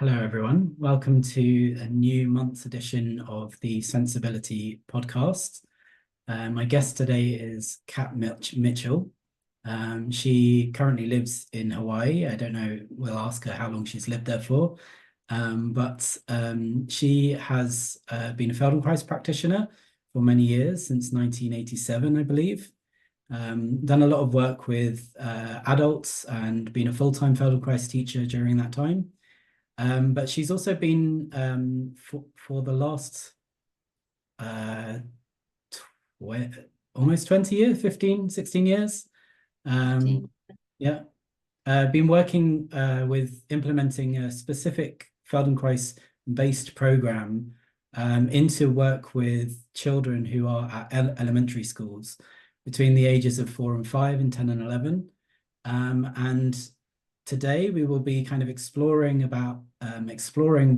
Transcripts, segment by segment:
Hello, everyone. Welcome to a new month's edition of the Sensibility podcast. My guest today is Kat Mitchell. She currently lives in Hawaii. I don't know, we'll ask her how long she's lived there for. But she has been a Feldenkrais practitioner for many years, since 1987, I believe. Done a lot of work with adults and been a full-time Feldenkrais teacher during that time. But she's also been for the last almost 20 years, 15, 16 years. Yeah, been working with implementing a specific Feldenkrais based program into work with children who are at elementary schools between the ages of 4 and 5 and 10 and 11. And today we will be kind of exploring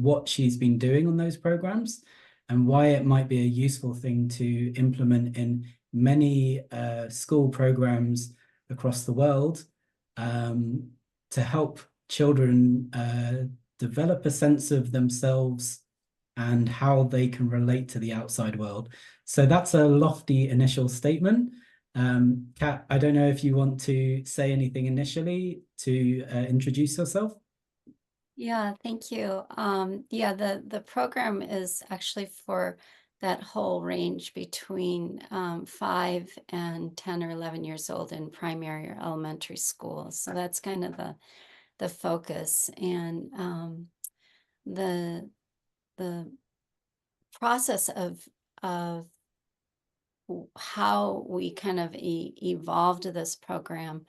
what she's been doing on those programs and why it might be a useful thing to implement in many school programs across the world to help children develop a sense of themselves and how they can relate to the outside world. So that's a lofty initial statement. Kat, I don't know if you want to say anything initially to introduce yourself. Yeah, thank you. Yeah, the program is actually for that whole range between 5 and 10 or 11 years old in primary or elementary school. So that's kind of the focus. And the process of how we kind of evolved this program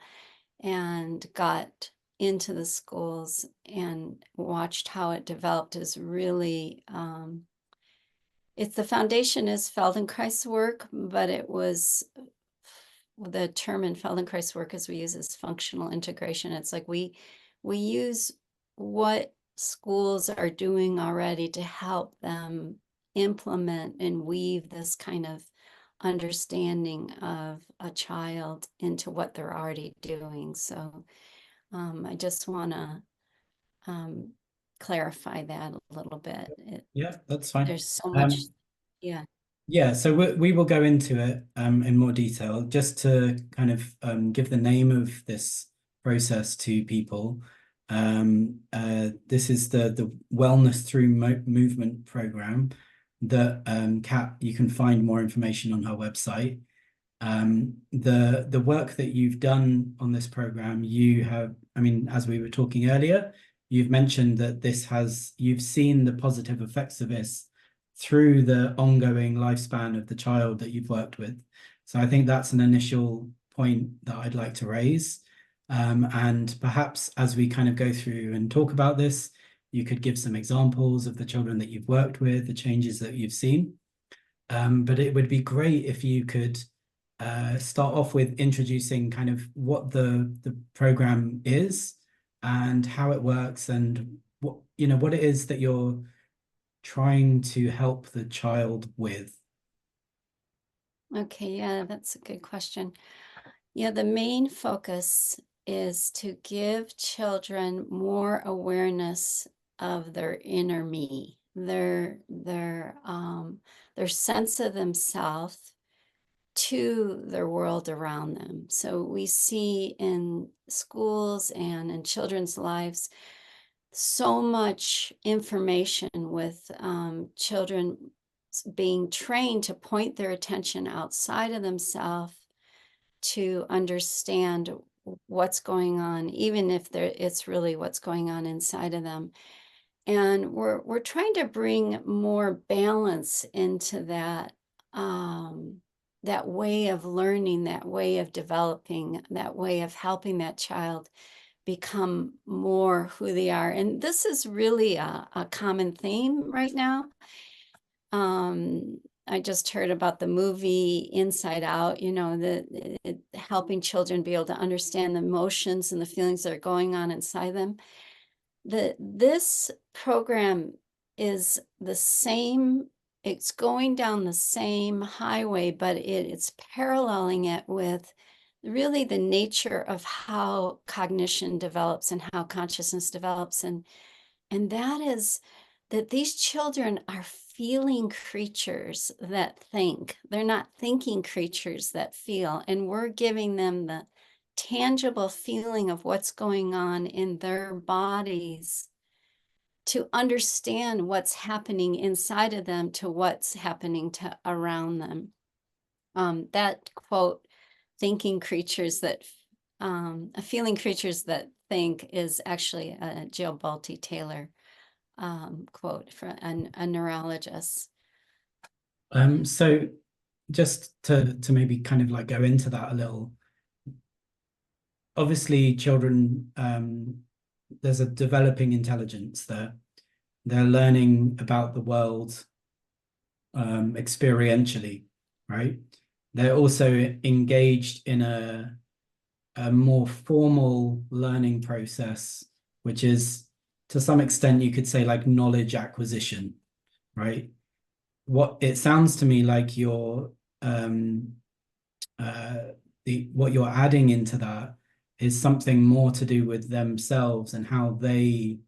and got into the schools and watched how it developed is really it's the foundation is Feldenkrais work, but it was the term in Feldenkrais work as we use is functional integration. It's like we use what schools are doing already to help them implement and weave this kind of understanding of a child into what they're already doing. So I just want to clarify that a little bit. Yeah, that's fine. There's so much, yeah. Yeah, so we will go into it in more detail. Just to kind of give the name of this process to people. This is the Wellness Through Movement program that Kat, you can find more information on her website. The work that you've done on this program, you have, I mean, as we were talking earlier, you've mentioned that you've seen the positive effects of this through the ongoing lifespan of the child that you've worked with. So I think that's an initial point that I'd like to raise. And perhaps as we kind of go through and talk about this, you could give some examples of the children that you've worked with, the changes that you've seen. But it would be great if you could start off with introducing kind of what the program is and how it works and what it is that you're trying to help the child with. Okay, yeah, that's a good question. Yeah, the main focus is to give children more awareness of their inner me, their sense of themselves to their world around them. So we see in schools and in children's lives so much information with children being trained to point their attention outside of themselves to understand what's going on, even if it's really what's going on inside of them. And we're trying to bring more balance into that that way of learning, that way of developing, that way of helping that child become more who they are. And this is really a common theme right now. I just heard about the movie Inside Out, helping children be able to understand the emotions and the feelings that are going on inside them. This program is the same, it's going down the same highway, but it's paralleling it with really the nature of how cognition develops and how consciousness develops. And And that is that these children are feeling creatures that think. They're not thinking creatures that feel. And we're giving them the tangible feeling of what's going on in their bodies to understand what's happening inside of them to what's happening to around them. That quote, thinking creatures that, feeling creatures that think, is actually a Jill Bolte Taylor quote from a neurologist. So just to maybe kind of like go into that a little. Obviously, children, there's a developing intelligence there. They're learning about the world experientially, right? They're also engaged in a more formal learning process, which is, to some extent, you could say, like knowledge acquisition, right? What it sounds to me like you're what you're adding into that is something more to do with themselves and how they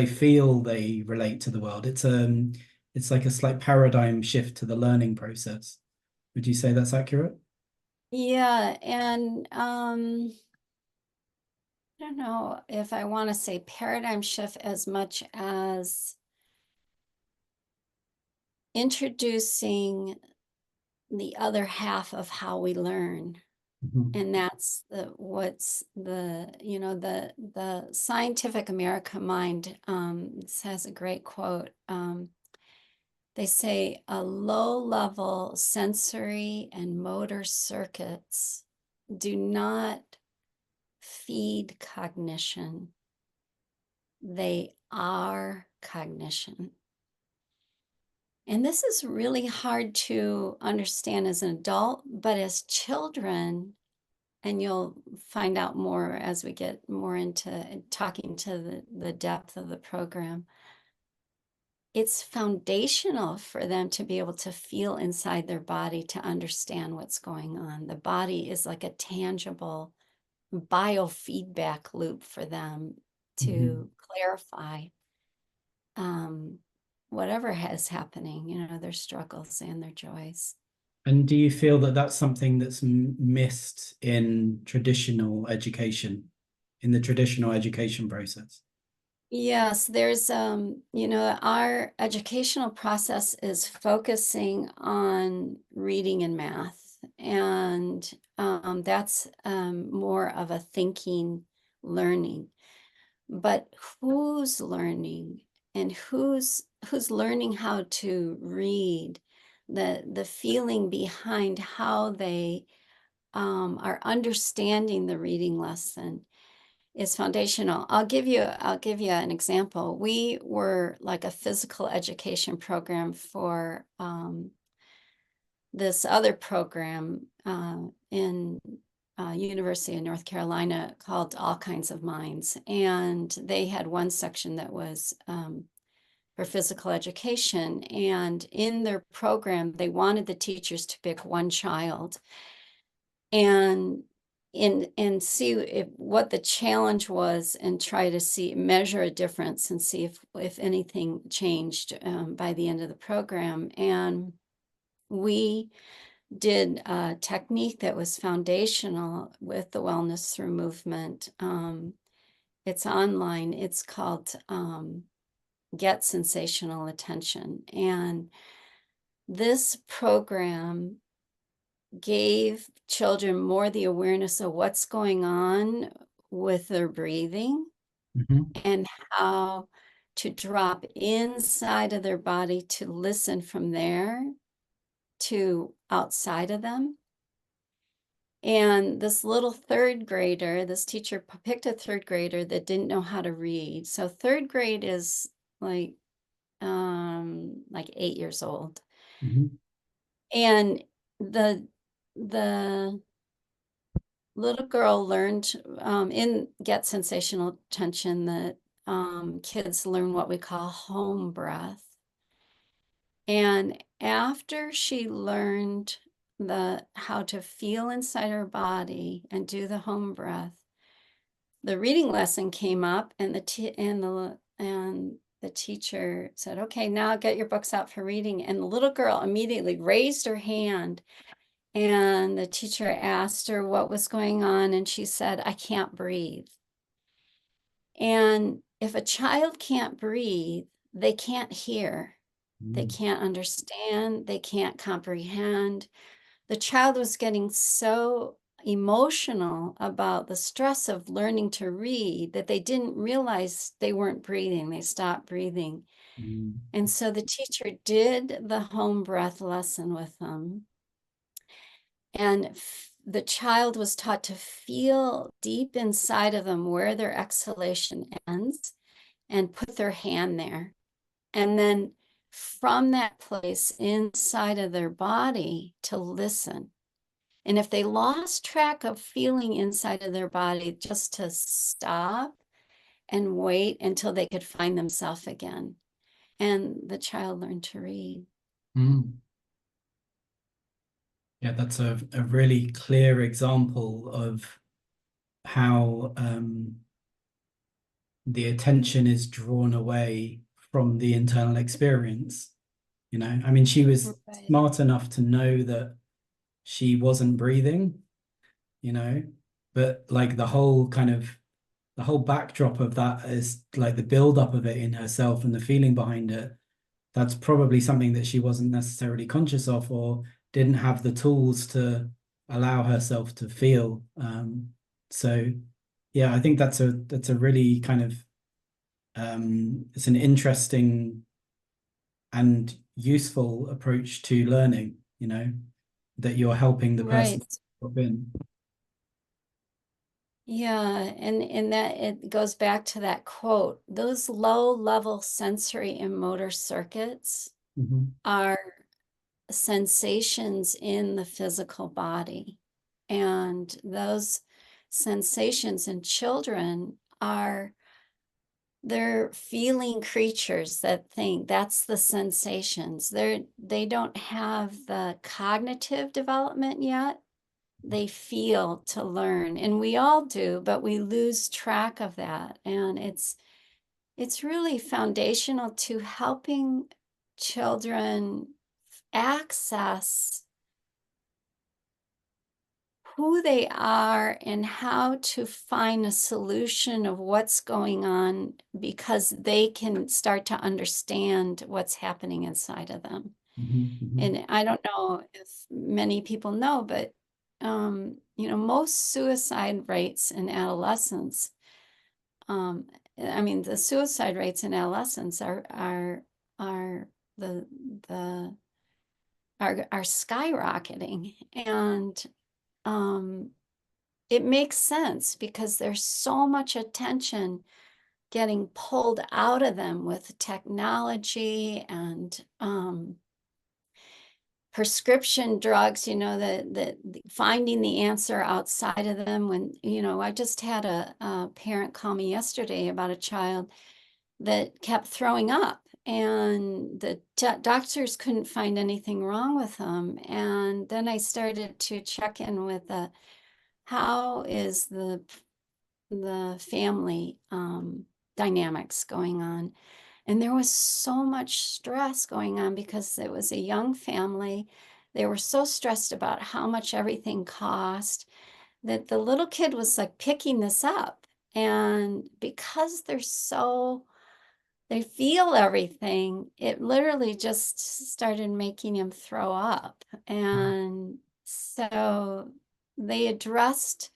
feel they relate to the world. It's like a slight paradigm shift to the learning process. Would you say that's accurate? Yeah, and I don't know if I want to say paradigm shift as much as introducing the other half of how we learn. And that's what's the, the Scientific American Mind has a great quote. They say a low-level sensory and motor circuits do not feed cognition. They are cognition. And this is really hard to understand as an adult, but as children, and you'll find out more as we get more into talking to the depth of the program, it's foundational for them to be able to feel inside their body to understand what's going on. The body is like a tangible biofeedback loop for them to clarify whatever is happening, their struggles and their joys. And do you feel that that's something that's missed in traditional education, in the traditional education process? Yes, there's, our educational process is focusing on reading and math, and that's more of a thinking learning. But who's learning and who's learning how to read, the feeling behind how they are understanding the reading lesson is foundational. I'll give you an example. We were like a physical education program for this other program in University of North Carolina called All Kinds of Minds. And they had one section that was for physical education. And in their program, they wanted the teachers to pick one child and see what the challenge was, and try to measure a difference and see if anything changed by the end of the program. And we did a technique that was foundational with the Wellness Through Movement. It's online. It's called Get Sensational Attention. And this program gave children more the awareness of what's going on with their breathing and how to drop inside of their body to listen from there to outside of them. And this little third grader, this teacher picked a third grader that didn't know how to read. So third grade is like 8 years old. And the little girl learned in Get Sensational Attention that kids learn what we call home breath. And after she learned how to feel inside her body and do the home breath, the reading lesson came up, and the teacher said, okay, now get your books out for reading. And the little girl immediately raised her hand, and the teacher asked her what was going on, and she said, I can't breathe. And if a child can't breathe, they can't hear, they can't understand, they can't comprehend. The child was getting so emotional about the stress of learning to read that they didn't realize they weren't breathing. They stopped breathing. And so the teacher did the home breath lesson with them. And the child was taught to feel deep inside of them where their exhalation ends and put their hand there. And then from that place inside of their body to listen. And if they lost track of feeling inside of their body, just to stop and wait until they could find themselves again. And the child learned to read. Yeah, that's a really clear example of how the attention is drawn away from the internal experience. You know, I mean, she was smart enough to know that she wasn't breathing, you know, but like the whole backdrop of that is like the buildup of it in herself and the feeling behind it. That's probably something that she wasn't necessarily conscious of or didn't have the tools to allow herself to feel. So yeah, I think that's a really kind of it's an interesting and useful approach to learning, you know, that you're helping the person drop in. Yeah, and that it goes back to that quote. Those low-level sensory and motor circuits are sensations in the physical body. And those sensations in children they're feeling creatures that think. That's the sensations. They don't have the cognitive development yet. They feel to learn, and we all do, but we lose track of that. And it's really foundational to helping children access who they are and how to find a solution of what's going on, because they can start to understand what's happening inside of them. And I don't know if many people know, but you know, most suicide rates in adolescence, I mean, the suicide rates in adolescence are skyrocketing. And it makes sense because there's so much attention getting pulled out of them with technology and prescription drugs, you know, that finding the answer outside of them. When, you know, I just had a parent call me yesterday about a child that kept throwing up, and the doctors couldn't find anything wrong with them. And then I started to check in with how is the family dynamics going on. And there was so much stress going on because it was a young family. They were so stressed about how much everything cost that the little kid was like picking this up. And because they feel everything, it literally just started making him throw up. And so they addressed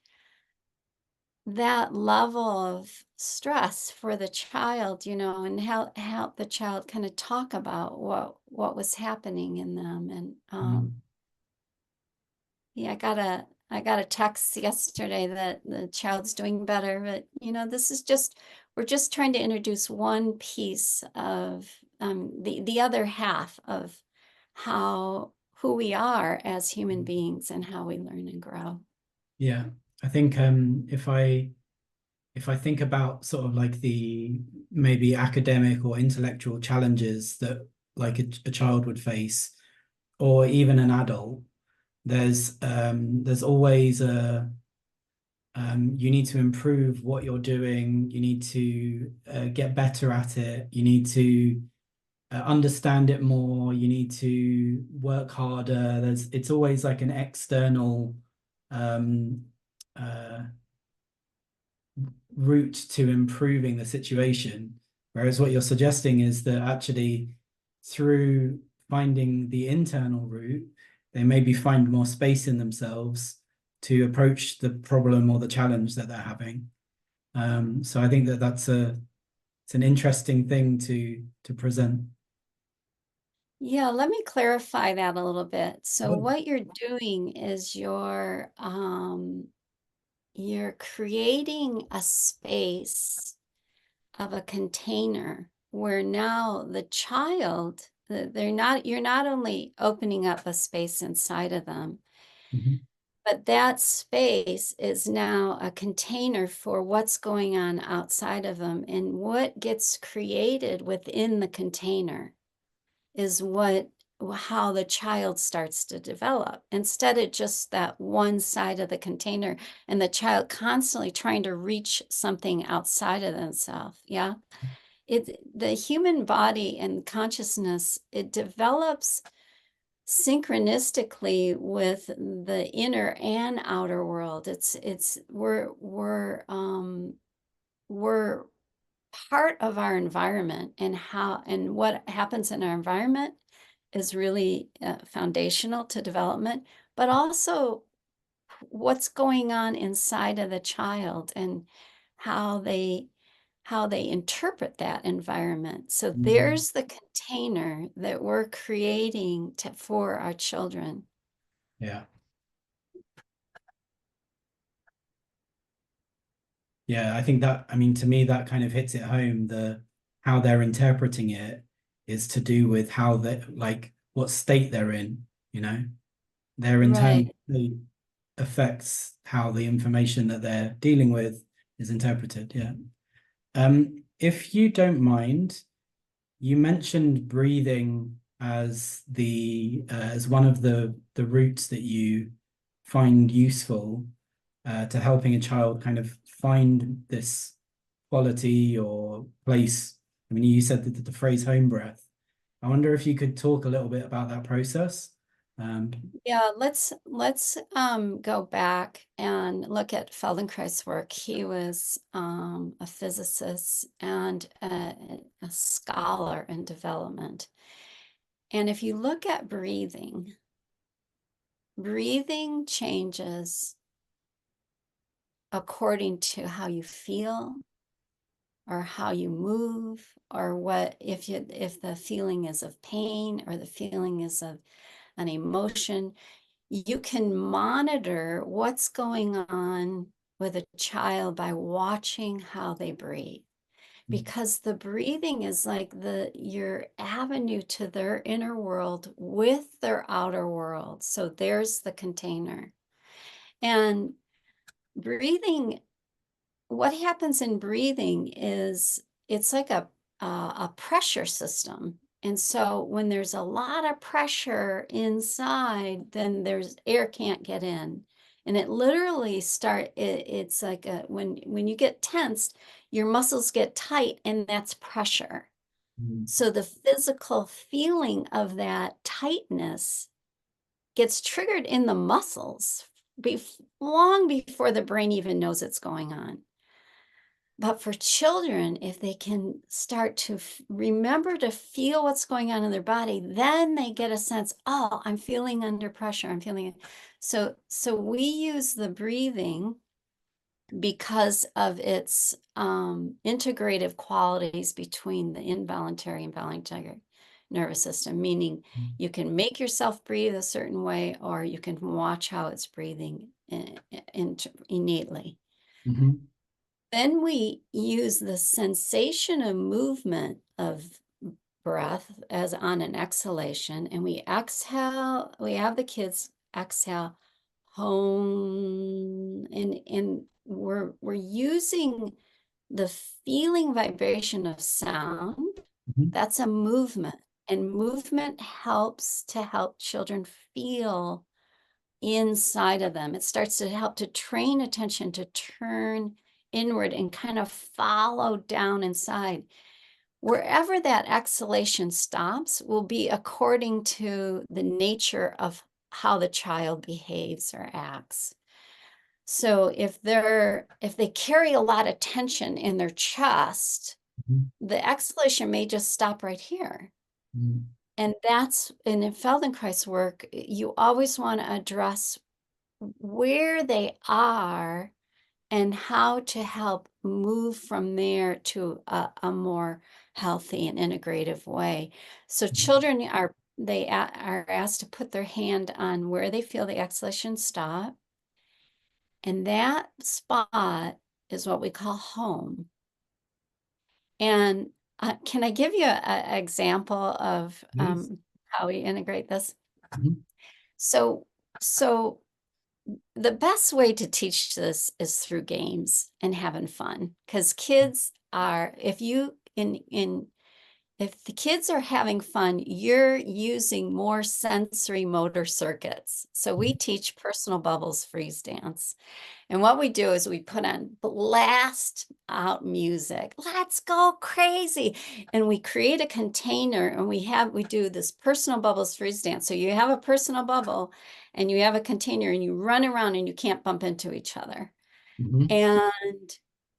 that level of stress for the child, you know, and help the child kind of talk about what was happening in them. And yeah, I got a text yesterday that the child's doing better, but you know, we're just trying to introduce one piece of the other half of who we are as human beings and how we learn and grow. Yeah, I think if I think about sort of like the maybe academic or intellectual challenges that like a child would face, or even an adult, there's always you need to improve what you're doing. You need to get better at it. You need to understand it more. You need to work harder. It's always like an external um, uh, route to improving the situation. Whereas what you're suggesting is that actually through finding the internal route, they maybe find more space in themselves to approach the problem or the challenge that they're having. So I think that it's an interesting thing to present. Yeah, let me clarify that a little bit. So Oh. what you're doing is you're creating a space of a container where now the child, you're not only opening up a space inside of them, Mhm. but that space is now a container for what's going on outside of them. And what gets created within the container is how the child starts to develop, instead of just that one side of the container and the child constantly trying to reach something outside of themselves. Yeah. The human body and consciousness, it develops synchronistically with the inner and outer world. We're part of our environment, and what happens in our environment is really foundational to development, but also what's going on inside of the child and how they interpret that environment. So Mhm. there's the container that we're creating for our children. Yeah. Yeah, I think that, I mean, to me, that kind of hits it home. How they're interpreting it is to do with how they like what state they're in, you know, their internal Right. state affects how the information that they're dealing with is interpreted. Yeah. If you don't mind, you mentioned breathing as as one of the routes that you find useful to helping a child kind of find this quality or place. I mean, you said the phrase home breath. I wonder if you could talk a little bit about that process. Um, Yeah, let's go back and look at Feldenkrais' work. He was a physicist and a scholar in development. And if you look at breathing, breathing changes according to how you feel or how you move, or what if the feeling is of pain or the feeling is of an emotion. You can monitor what's going on with a child by watching how they breathe, because the breathing is like your avenue to their inner world with their outer world. So there's the container. And breathing, what happens in breathing is it's like a pressure system. And so when there's a lot of pressure inside, then there's air can't get in. And it literally it's like when you get tensed, your muscles get tight, and that's pressure. So the physical feeling of that tightness gets triggered in the muscles long before the brain even knows it's going on. But for children, if they can start to remember to feel what's going on in their body, then they get a sense, oh, I'm feeling under pressure. I'm feeling it. So we use the breathing because of its integrative qualities between the involuntary and voluntary nervous system, meaning you can make yourself breathe a certain way, or you can watch how it's breathing innately. mhm, Then we use the sensation of movement of breath as on an exhalation, and we exhale, we have the kids exhale, home, and we're using the feeling vibration of sound. mhm, That's a movement, and movement helps to help children feel inside of them. It starts to help to train attention to turn inward and kind of follow down inside. Wherever that exhalation stops will be according to the nature of how the child behaves or acts. So if they carry a lot of tension in their chest, the exhalation may just stop right here. And in Feldenkrais work, you always want to address where they are and how to help move from there to a more healthy and integrative way. So children are asked to put their hand on where they feel the exhalation stop. And that spot is what we call home. And can I give you an example of how we integrate this? So the best way to teach this is through games and having fun, because kids are, if the kids are having fun, you're using more sensory motor circuits. So we teach personal bubbles freeze dance. And what we do is we put on blast out music. Let's go crazy. And we create a container and we do this personal bubbles freeze dance. So you have a personal bubble and you have a container and you run around and you can't bump into each other. And,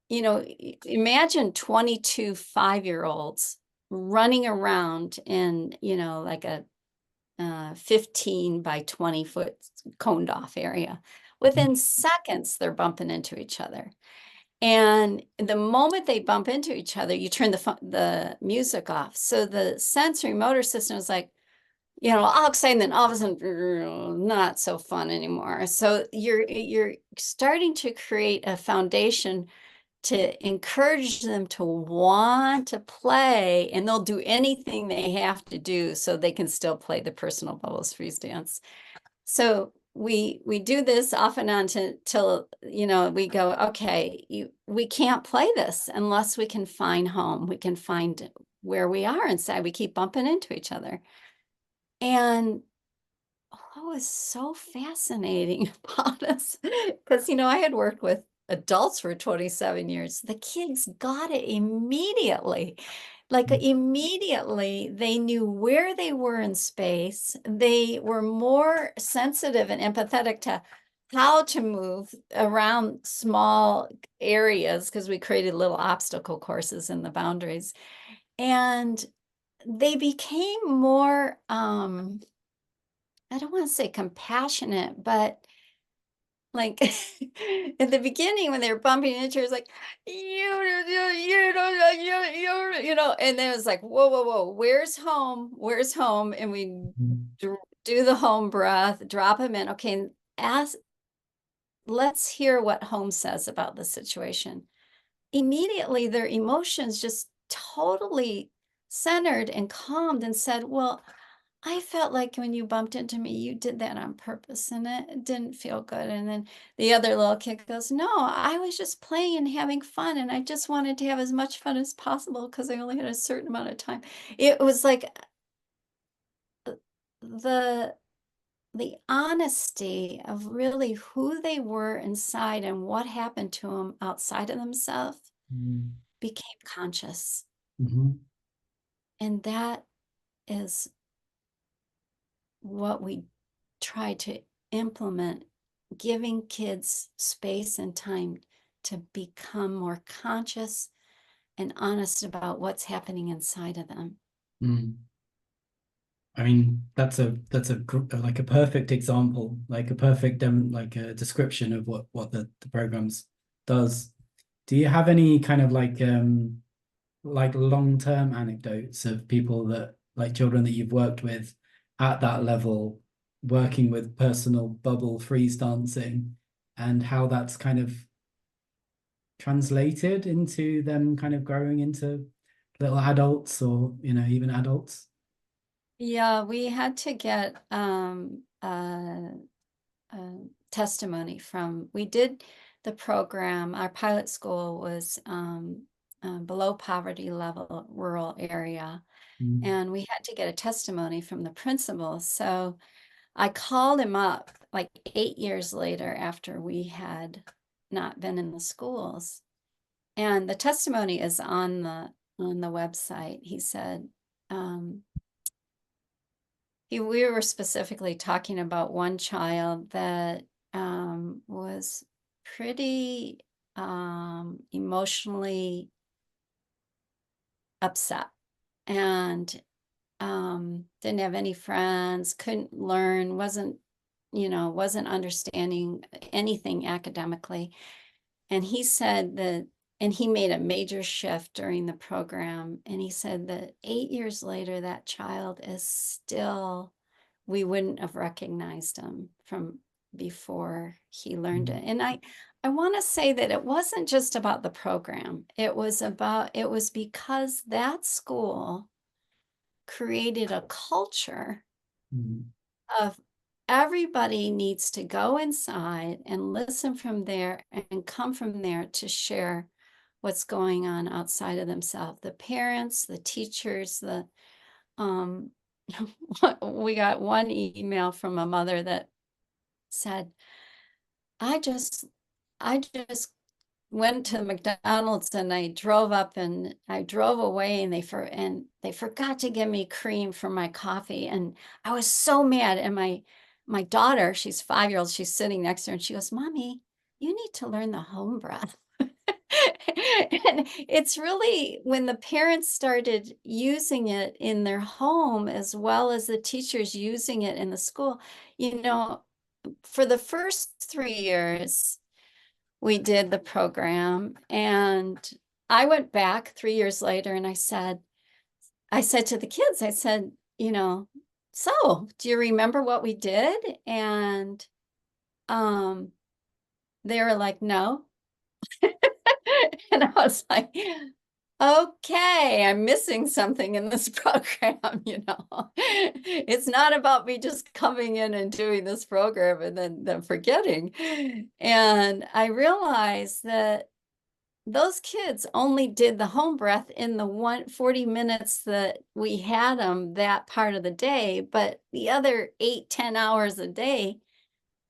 imagine 22 5-year-olds running around in, like a 15 by 20 foot coned off area. Within seconds, they're bumping into each other. And the moment they bump into each other, you turn the music off. So the sensory motor system is like, all excited, and then all of a sudden, not so fun anymore. So you're starting to create a foundation to encourage them to want to play, and they'll do anything they have to do so they can still play the personal bubbles freeze dance. So we do this off and on till we go, okay, we can't play this unless we can find home. We can find where we are inside. We keep bumping into each other. And what was so fascinating about us, because I had worked with adults for 27 years. The kids got it immediately. Like immediately, they knew where they were in space. They were more sensitive and empathetic to how to move around small areas, because we created little obstacle courses in the boundaries. And they became more, I don't want to say compassionate, but like at the beginning when they were bumping into her, it's like, and then it was like, whoa, where's home? Where's home? And we do the home breath, drop them in. Okay, let's hear what home says about the situation. Immediately, their emotions just totally centered and calmed and said, well, I felt like when you bumped into me, you did that on purpose and it didn't feel good. And then the other little kid goes, no, I was just playing and having fun. And I just wanted to have as much fun as possible because I only had a certain amount of time. It was like the honesty of really who they were inside and what happened to them outside of themselves became conscious. And that is what we try to implement, giving kids space and time to become more conscious and honest about what's happening inside of them. I mean, that's a like a perfect example, like a perfect like a description of what the programs does. Do you have any kind of like long-term anecdotes of people that, like children that you've worked with at that level, working with personal bubble freeze dancing, and how that's kind of translated into them kind of growing into little adults or even adults? Yeah, we had to get testimony from, we did the program, our pilot school was below poverty level rural area. And we had to get a testimony from the principal. So I called him up like 8 years later after we had not been in the schools. And the testimony is on the website. He said, we were specifically talking about one child that was pretty emotionally upset and didn't have any friends, couldn't learn, wasn't understanding anything academically. And he said that, and he made a major shift during the program. And he said that 8 years later, that child is still, we wouldn't have recognized him from before he learned it. And I want to say that it wasn't just about the program. It was because that school created a culture of everybody needs to go inside and listen from there and come from there to share what's going on outside of themselves. The parents, the teachers, we got one email from a mother that said, I just went to McDonald's and I drove up and I drove away and they forgot to give me cream for my coffee. And I was so mad. And my daughter, she's 5-year-old, she's sitting next to her and she goes, Mommy, you need to learn the home breath. And it's really when the parents started using it in their home, as well as the teachers using it in the school, for the first 3 years, we did the program, and I went back 3 years later and I said to the kids, I said, so do you remember what we did? And they were like, no. And I was like, okay, I'm missing something in this program, It's not about me just coming in and doing this program and then forgetting. And I realized that those kids only did the home breath in the 40 minutes that we had them that part of the day, but the other 8-10 hours a day,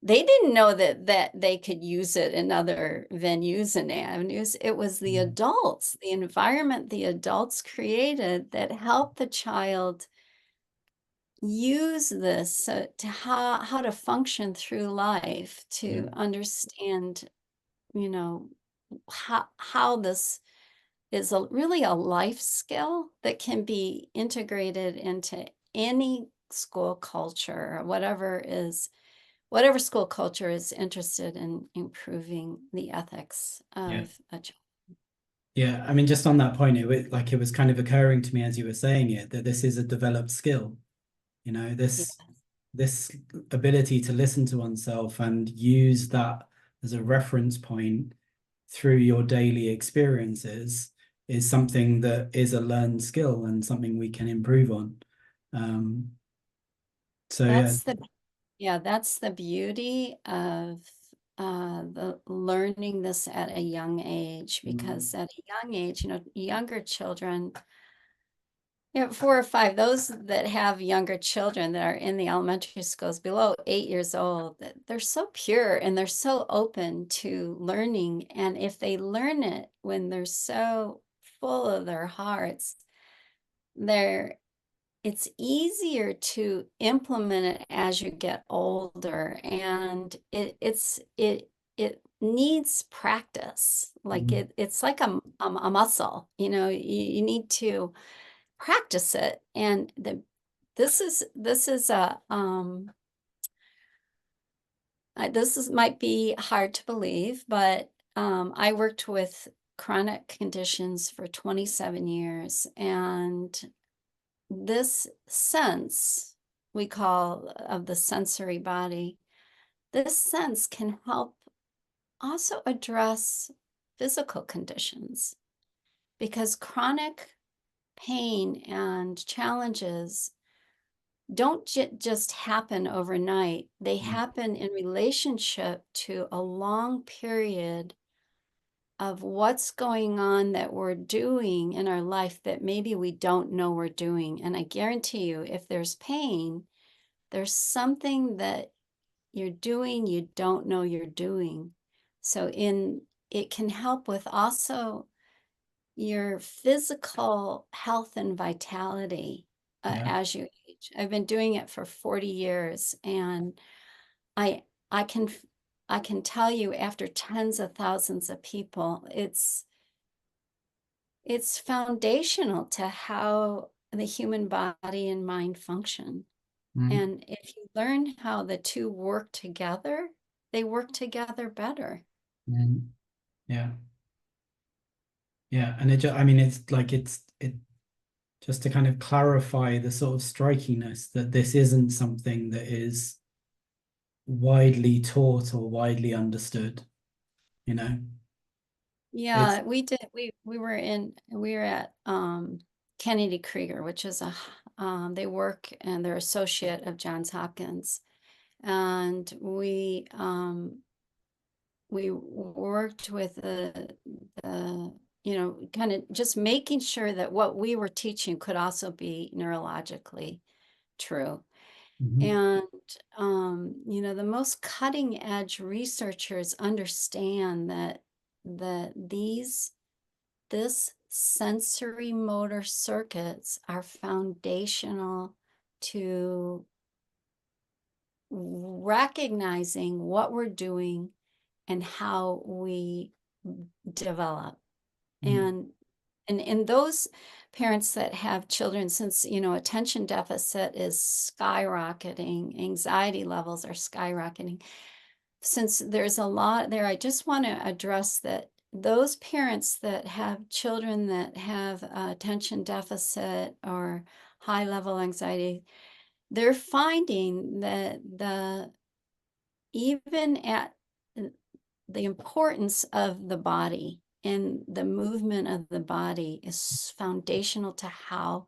they didn't know that they could use it in other venues and avenues. It was the adults, the environment the adults created that helped the child use this to how to function through life, to understand, how this is really a life skill that can be integrated into any school culture, or whatever school culture is interested in improving the ethics of a child. Yeah, I mean, just on that point, it was kind of occurring to me as you were saying it, that this is a developed skill. This ability to listen to oneself and use that as a reference point through your daily experiences is something that is a learned skill and something we can improve on. That's the beauty of the learning this at a young age, because at a young age, younger children, 4 or 5, those that have younger children that are in the elementary schools below 8 years old, they're so pure and they're so open to learning. And if they learn it when they're so full of their hearts, it's easier to implement it as you get older, and it needs practice. Like it's like a muscle, you need to practice it. And this might be hard to believe, but I worked with chronic conditions for 27 years, and this sense we call of the sensory body, this sense can help also address physical conditions, because chronic pain and challenges don't just happen overnight. They happen in relationship to a long period of what's going on that we're doing in our life that maybe we don't know we're doing. And I guarantee you, if there's pain, there's something that you're doing, you don't know you're doing. So it can help with also your physical health and vitality as you age. I've been doing it for 40 years, and I can tell you, after tens of thousands of people, it's foundational to how the human body and mind function. And if you learn how the two work together, they work together better. Yeah. Yeah. And I mean, it's like, it just to kind of clarify the sort of strikiness that this isn't something that is widely taught or widely understood, you know? Yeah, we did. We were at Kennedy Krieger, which is they work and they're associate of Johns Hopkins. And we worked with the kind of just making sure that what we were teaching could also be neurologically true. And the most cutting edge researchers understand that this sensory motor circuits are foundational to recognizing what we're doing and how we develop. And those parents that have children, since attention deficit is skyrocketing, anxiety levels are skyrocketing, since there's a lot there, I just want to address that those parents that have children that have attention deficit or high level anxiety, they're finding that even at the importance of the body and the movement of the body is foundational to how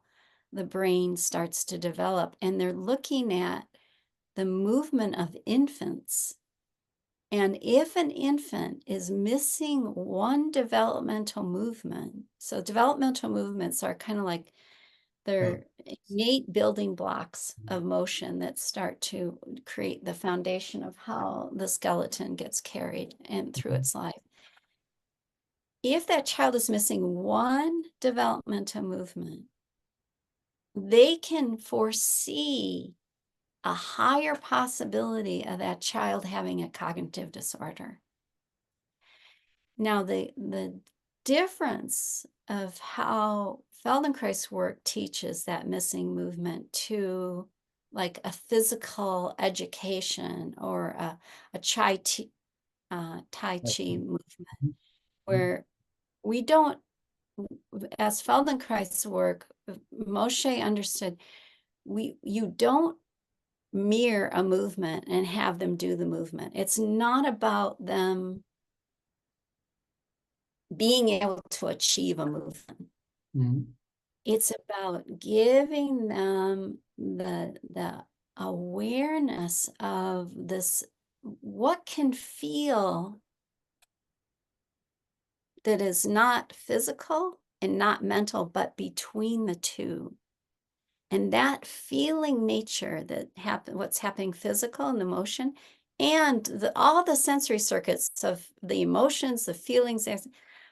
the brain starts to develop. And they're looking at the movement of infants. And if an infant is missing one developmental movement, so developmental movements are kind of like they're innate building blocks of motion that start to create the foundation of how the skeleton gets carried and through its life. If that child is missing one developmental movement, they can foresee a higher possibility of that child having a cognitive disorder. Now, the difference of how Feldenkrais work teaches that missing movement to like a physical education or a Tai Chi movement, where we don't, as Feldenkrais work, Moshe understood, you don't mirror a movement and have them do the movement. It's not about them being able to achieve a movement. It's about giving them the awareness of this, what can feel that is not physical and not mental, but between the two. And that feeling nature that what's happening physical and emotion, and all the sensory circuits of the emotions, the feelings,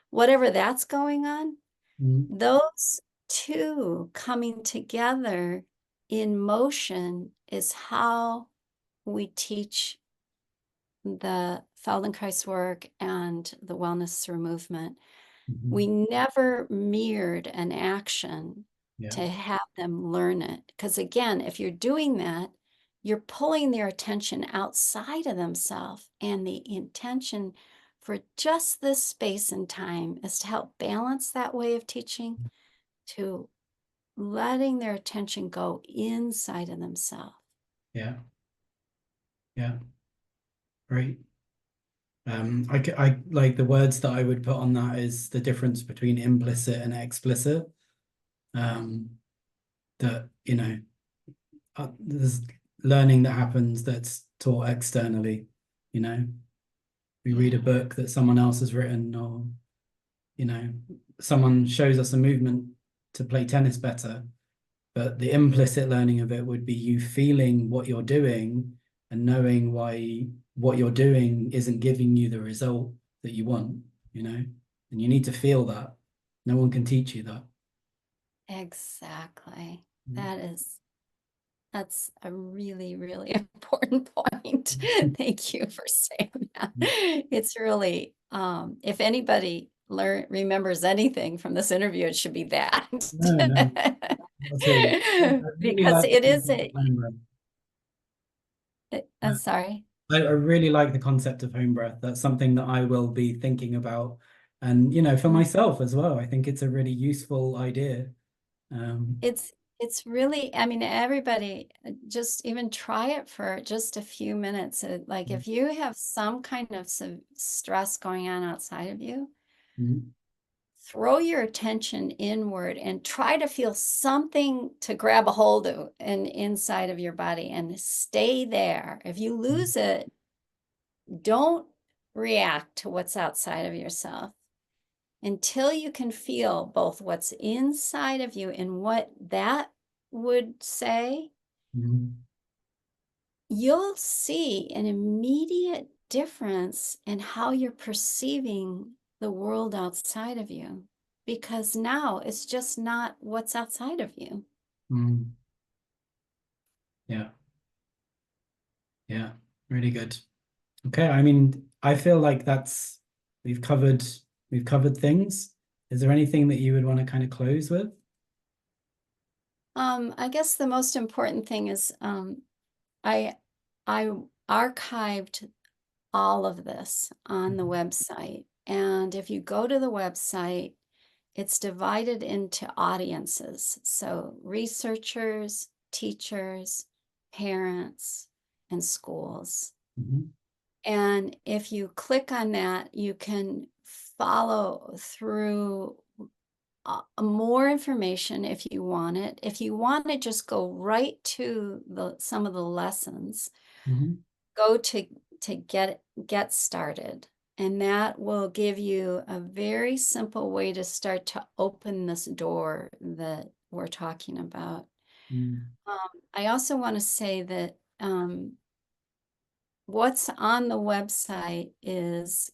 whatever that's going on, those two coming together in motion is how we teach the Feldenkrais work and the wellness through movement. We never mirrored an action to have them learn it. Because again, if you're doing that, you're pulling their attention outside of themselves. And the intention for just this space and time is to help balance that way of teaching, to letting their attention go inside of themselves. Yeah. Great. I like the words that I would put on that is the difference between implicit and explicit. That, there's learning that happens that's taught externally, we read a book that someone else has written, or someone shows us a movement to play tennis better, but the implicit learning of it would be you feeling what you're doing and knowing why what you're doing isn't giving you the result that you want, you know, and you need to feel that. No one can teach you that. Exactly. Mm. That's a really, really important point. Thank you for saying that. It's really, if anybody remembers anything from this interview, it should be that. No, no, that's it. I really Because like it the is concept of home breath. I'm sorry. I really like the concept of home breath. That's something that I will be thinking about. And, you know, for Mm. myself as well, I think it's a really useful idea. It's really, I mean, everybody just even try it for just a few minutes. Like if you have some kind of stress going on outside of you, Mhm. throw your attention inward and try to feel something to grab a hold of and inside of your body and stay there. If you lose it, don't react to what's outside of yourself until you can feel both what's inside of you and what that would say. Mhm. You'll see an immediate difference in how you're perceiving the world outside of you, because now it's just not what's outside of you. Mhm. Yeah, yeah, really good. Okay, I mean, I feel like we've covered we've covered things. Is there anything that you would want to kind of close with? I guess the most important thing is I I archived all of this on the website. And if you go to the website, it's divided into audiences. So researchers, teachers, parents, and schools. Mhm. And if you click on that, you can follow through more information if you want it. If you want to just go right to some of the lessons, Mhm. go to get started. And that will give you a very simple way to start to open this door that we're talking about. Mhm. I also want to say that what's on the website is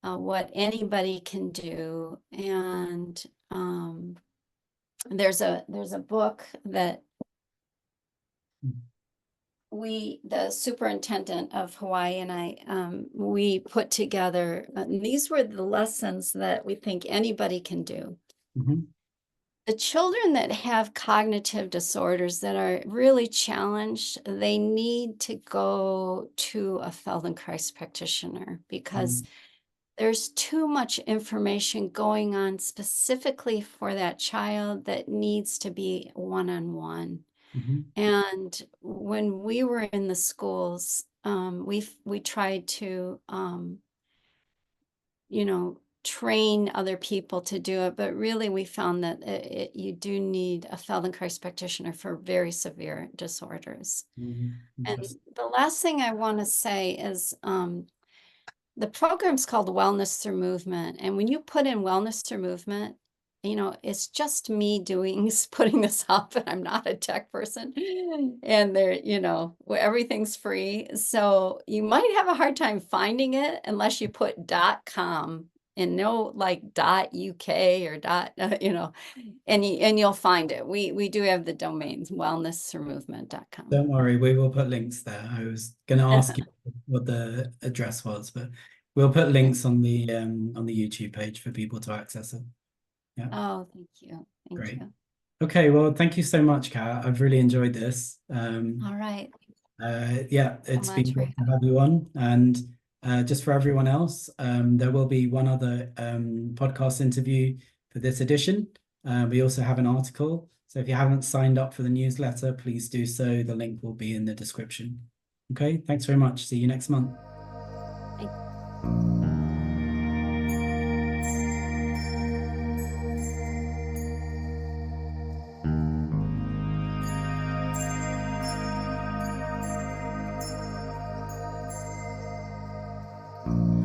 what anybody can do. And there's a book that the superintendent of Hawaii and I, we put together, and these were the lessons that we think anybody can do. Mhm. The children that have cognitive disorders that are really challenged, they need to go to a Feldenkrais practitioner because Mhm. there's too much information going on specifically for that child that needs to be one-on-one. Mhm. And when we were in the schools, we tried to, train other people to do it, but really we found that you do need a Feldenkrais practitioner for very severe disorders. Mhm. And Interesting. the last thing I want to say is the program's called Wellness Through Movement. And when you put in Wellness Through Movement, it's just me putting this up, and I'm not a tech person. And everything's free. So you might have a hard time finding it unless you put .com and no like .uk or and you'll find it. We do have the domains wellnessthroughmovement.com. Don't worry, we will put links there. I was going to ask you what the address was, but we'll put links on the YouTube page for people to access it. Yeah, Oh, thank you. Thank great. you. Okay, well, thank you so much, Kat. I've really enjoyed this. All right. Yeah, So it's been much for great to have you on. And just for everyone else, there will be one other podcast interview for this edition. We also have an article. So if you haven't signed up for the newsletter, please do so. The link will be in the description. Okay, thanks very much. See you next month. Thank